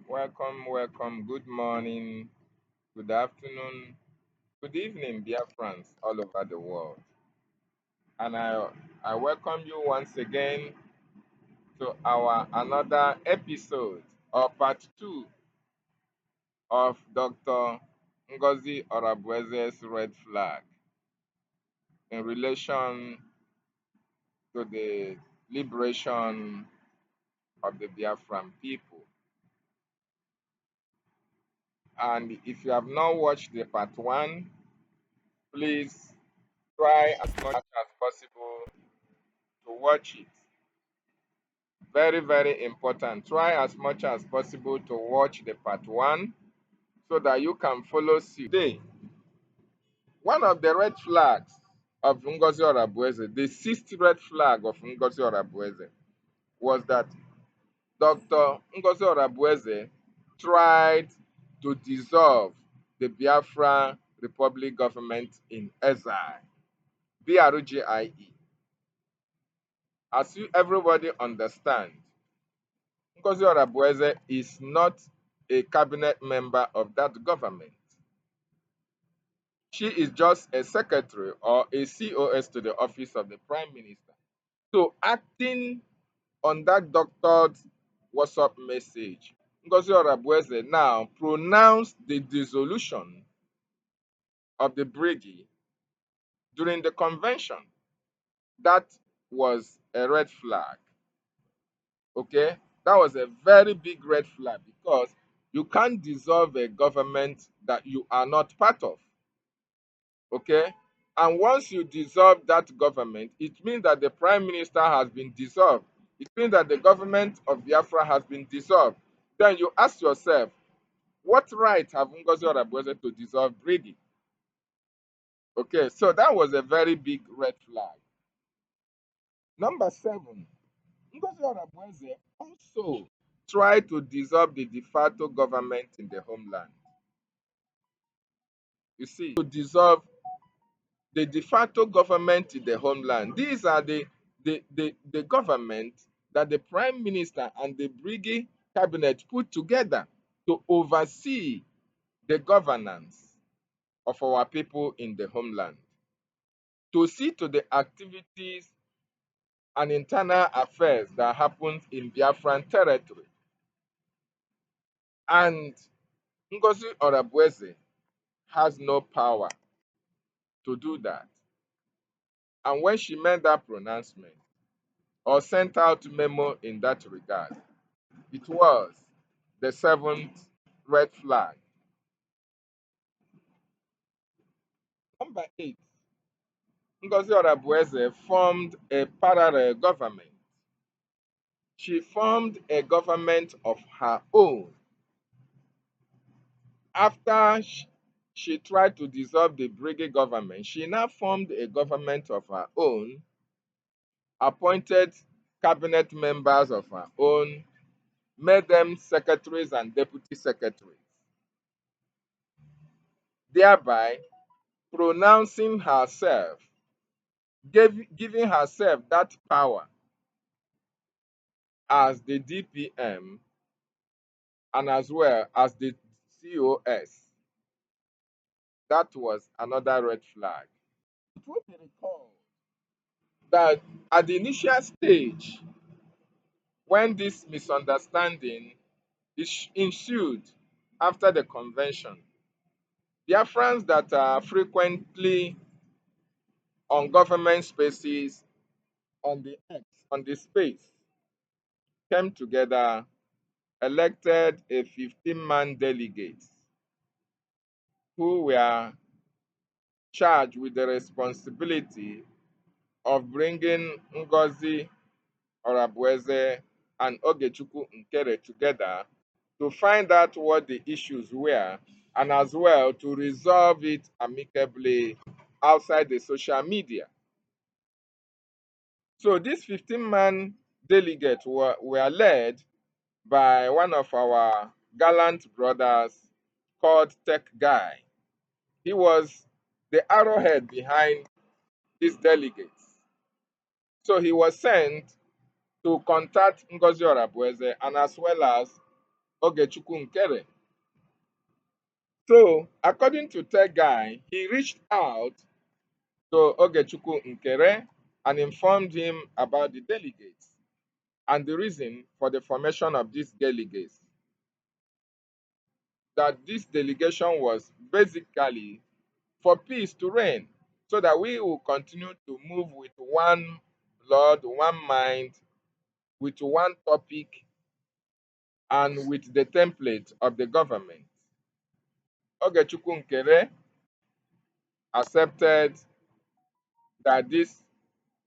welcome. Good morning, good afternoon, good evening, dear friends all over the world. And I welcome you once again to our another episode or part two of Dr. Ngozi Orabueze's red flag in relation to the liberation of the Biafran people. And if you have not watched the part one, please try as much as possible to watch it. Very, very important. Try as much as possible to watch the part one so that you can follow suit. Today, one of the red flags of Ngozi Orabueze, the sixth red flag of Ngozi Orabueze, was that Dr. Ngozi Orabueze tried to dissolve the Biafra Republic government in exile, BRGIE. As everybody understands, Ngozi Orabueze is not a cabinet member of that government. She is just a secretary or a COS to the office of the prime minister. So acting on that doctored WhatsApp message, Ngozi Orabueze now pronounced the dissolution of the brigade during the convention. That was a red flag. Okay? That was a very big red flag because you can't dissolve a government that you are not part of. Okay? And once you dissolve that government, it means that the prime minister has been dissolved. It means that the government of Biafra has been dissolved. Then you ask yourself, what right have Ngozi Orabueze to dissolve Brady? Okay, so that was a very big red flag. Number 7, Ngozi Orabueze also tried to dissolve the de facto government in the homeland. You see, to dissolve the de facto government in the homeland. These are the government that the prime minister and the brigade cabinet put together to oversee the governance of our people in the homeland, to see to the activities and internal affairs that happens in Biafran territory. And Ngozi Orabueze has no power to do that. And when she made that pronouncement or sent out memo in that regard, it was the 7th red flag. Number 8, Ngozi Orabueze formed a parallel government. She formed a government of her own. After she tried to dissolve the brigade government, she now formed a government of her own, appointed cabinet members of her own, made them secretaries and deputy secretaries, thereby pronouncing herself, giving herself that power as the DPM and as well as the COS. That was another red flag. It will be recalled that at the initial stage, when this misunderstanding ensued after the convention, Biafrans that are frequently on government spaces on the X, on the space, came together, elected a 15-man delegate who were charged with the responsibility of bringing Ngozi Orabueze and Ogechukwu Nkere together to find out what the issues were and as well to resolve it amicably outside the social media. So these 15-man delegates were led by one of our gallant brothers called Tech Guy. He was the arrowhead behind these delegates. So he was sent to contact Ngozi Orabueze and as well as Ogechukwu Nkere. So, according to Tech Guy, he reached out to Ogechukwu Nkere and informed him about the delegates and the reason for the formation of these delegates. That this delegation was basically for peace to reign, so that we will continue to move with one blood, one mind, with one topic, and with the template of the government. Ogechukwu Nkere accepted that these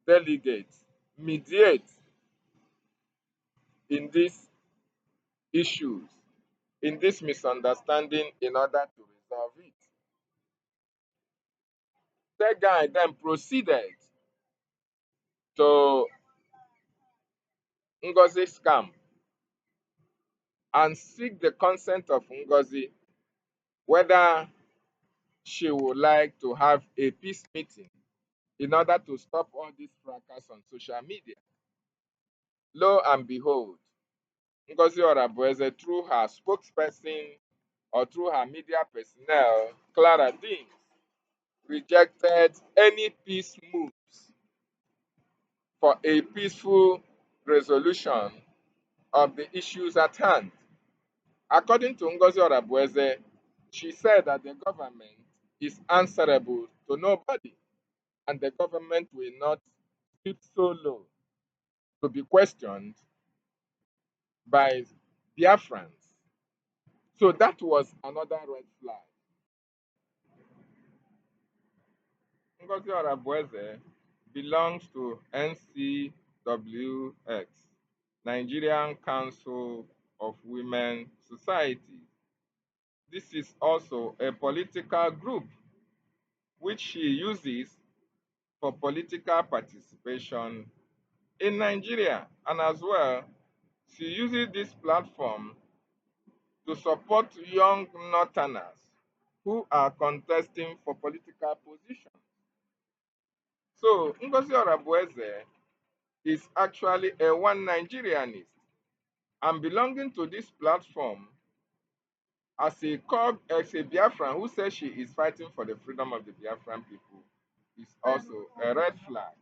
delegates mediate in these issues, in this misunderstanding, in order to resolve it. That guy then proceeded to Ngozi's camp and seek the consent of Ngozi whether she would like to have a peace meeting in order to stop all this fracas on social media. Lo and behold, Ngozi Orabueze, through her spokesperson or through her media personnel, Clara Dean, rejected any peace moves for a peaceful resolution of the issues at hand. According to Ngozi Orabueze, she said that the government is answerable to nobody and the government will not stoop so low to be questioned by Biafrans. So that was another red flag. Ngozi Orabueze belongs to NCWX, Nigerian Council of Women Society. This is also a political group which she uses for political participation in Nigeria. And as well, she uses this platform to support young Northerners who are contesting for political positions. So Ngozi Orabueze is actually a one Nigerianist and belonging to this platform as a Biafran who says she is fighting for the freedom of the Biafran people is also a red flag.